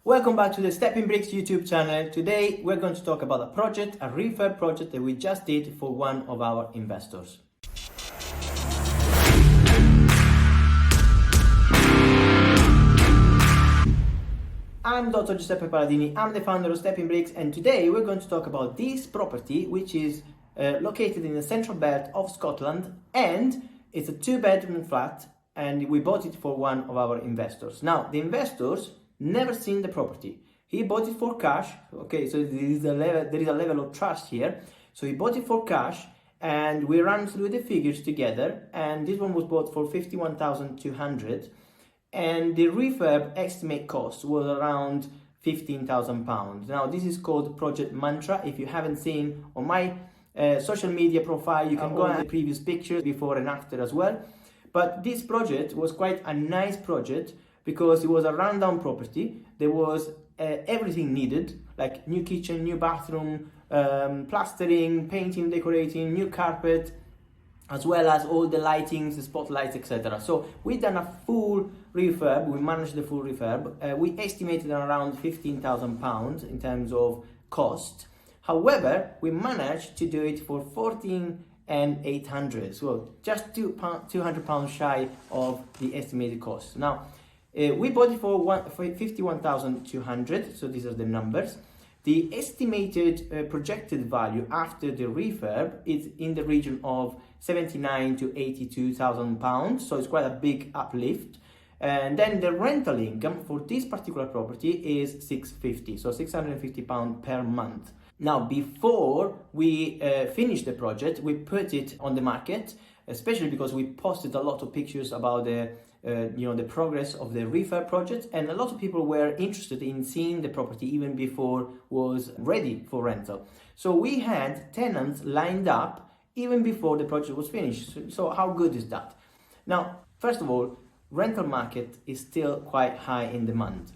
Welcome back to the Stepping Bricks YouTube channel. Today we're going to talk about a refurb project that we just did for one of our investors. I'm Dr. Giuseppe Paladini, I'm the founder of Stepping Bricks, and today we're going to talk about this property which is located in the central belt of Scotland, and it's a 2-bedroom flat, and we bought it for one of our investors. Now, the investors never seen the property. He bought it for cash. Okay, so there is a level of trust here. So he bought it for cash, and we ran through the figures together, and this one was bought for 51,200, and the refurb estimate cost was around £15,000. Now, this is called Project Mantra. If you haven't seen on my social media profile, you can go on the previous pictures before and after as well. But this project was quite a nice project because it was a rundown property. There was everything needed, like new kitchen, new bathroom, plastering, painting, decorating, new carpet, as well as all the lightings, the spotlights, etc. So we've done a full refurb. We managed the full refurb. We estimated around £15,000 in terms of cost. However, we managed to do it for 14,800, so just £200 shy of the estimated cost. Now, we bought it for 51,200, so these are the numbers. The estimated projected value after the refurb is in the region of 79 to 82,000 pounds, so it's quite a big uplift. And then the rental income for this particular property is 650, so 650 pounds per month. Now, before we finished the project, we put it on the market, especially because we posted a lot of pictures about the progress of the refurb project, and a lot of people were interested in seeing the property even before it was ready for rental. So we had tenants lined up even before the project was finished. So how good is that? Now, first of all, rental market is still quite high in demand.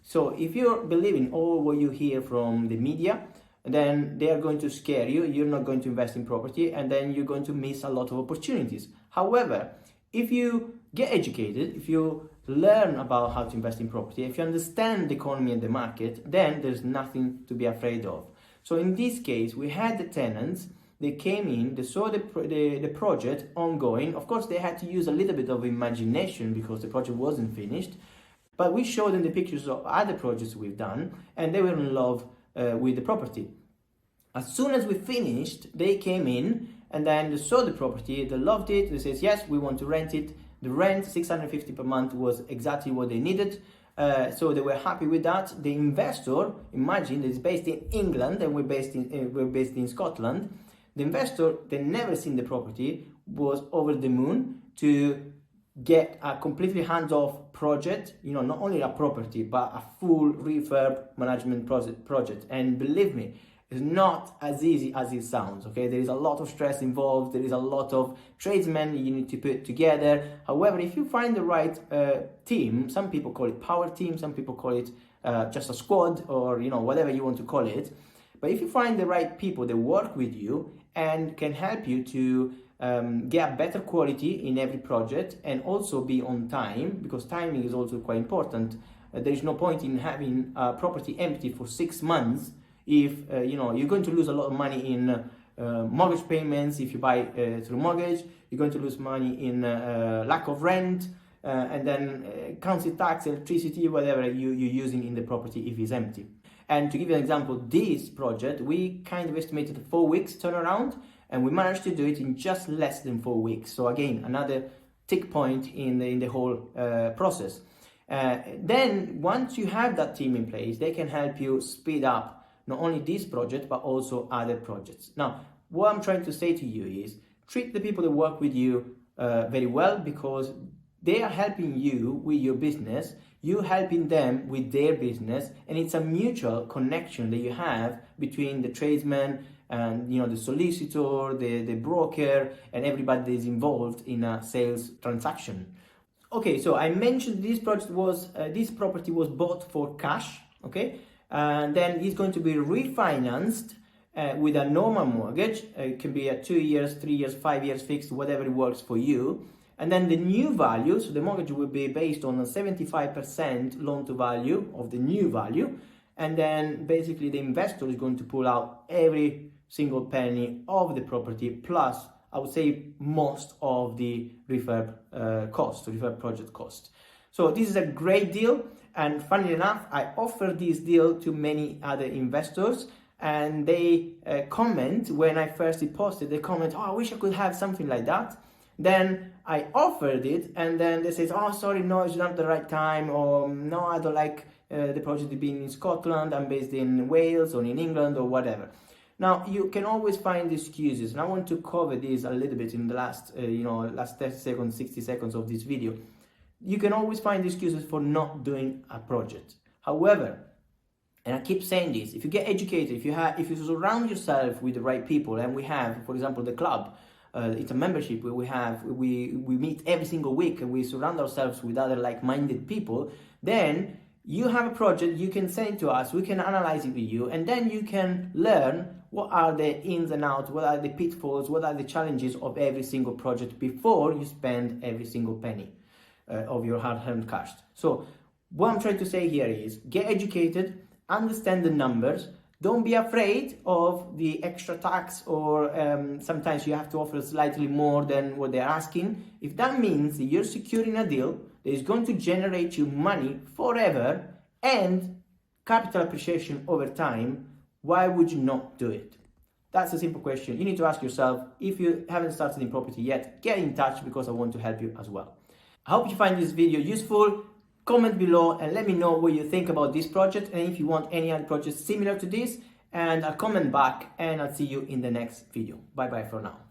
So if you're believing all what you hear from the media, then they are going to scare you. You're not going to invest in property, and then you're going to miss a lot of opportunities. However, if you get educated, if you learn about how to invest in property, if you understand the economy and the market, then there's nothing to be afraid of. So in this case, we had the tenants, they came in, they saw the project ongoing. Of course, they had to use a little bit of imagination because the project wasn't finished, but we showed them the pictures of other projects we've done, and they were in love with the property. As soon as we finished, they came in and then they saw the property, they loved it, they said, yes, we want to rent it. The rent, 650 per month, was exactly what they needed. So they were happy with that. The investor, imagine, is based in England and we're based in Scotland. The investor, they never seen the property, was over the moon to get a completely hands-off project, not only a property, but a full refurb management project. And believe me, it's not as easy as it sounds, okay? There is a lot of stress involved, there is a lot of tradesmen you need to put together. However, if you find the right team, some people call it power team, some people call it just a squad, or whatever you want to call it. But if you find the right people that work with you and can help you to get better quality in every project and also be on time, because timing is also quite important. There is no point in having a property empty for 6 months if you're going to lose a lot of money in mortgage payments. If you buy through mortgage, you're going to lose money in lack of rent, and then council tax, electricity, whatever you're using in the property if it's empty. And to give you an example, this project, we kind of estimated 4 weeks turnaround, and we managed to do it in just less than 4 weeks. So again, another tick point in the whole process. Then once you have that team in place, they can help you speed up not only this project, but also other projects. Now, what I'm trying to say to you is treat the people that work with you very well, because they are helping you with your business, you helping them with their business, and it's a mutual connection that you have between the tradesman and the solicitor, the broker, and everybody that is involved in a sales transaction. Okay, so I mentioned this property was bought for cash, okay, and then it's going to be refinanced with a normal mortgage. It can be a 2 years, 3 years, 5 years fixed, whatever works for you. And then the new value, so the mortgage will be based on a 75% loan to value of the new value. And then basically the investor is going to pull out every single penny of the property, plus I would say most of the refurb refurb project cost. So this is a great deal, and funnily enough, I offer this deal to many other investors, and they comment when I first posted. They comment, "Oh, I wish I could have something like that." Then I offered it, and then they say, "Oh, sorry, no, it's not the right time," or "No, I don't like the project being in Scotland. I'm based in Wales or in England," or whatever. Now, you can always find excuses, and I want to cover this a little bit in the last 30 seconds, 60 seconds of this video. You can always find excuses for not doing a project. However, and I keep saying this, if you get educated, if you surround yourself with the right people, and we have, for example, the club, it's a membership where we meet every single week, and we surround ourselves with other like-minded people, then you have a project, you can send it to us, we can analyze it with you, and then you can learn what are the ins and outs, what are the pitfalls, what are the challenges of every single project before you spend every single penny of your hard-earned cash. So what I'm trying to say here is get educated, understand the numbers, don't be afraid of the extra tax, or sometimes you have to offer slightly more than what they're asking. If that means that you're securing a deal that is going to generate you money forever and capital appreciation over time, why would you not do it? That's a simple question you need to ask yourself. If you haven't started in property yet, get in touch, because I want to help you as well. I hope you find this video useful. Comment below and let me know what you think about this project, and if you want any other projects similar to this, and I'll comment back, and I'll see you in the next video. Bye bye for now.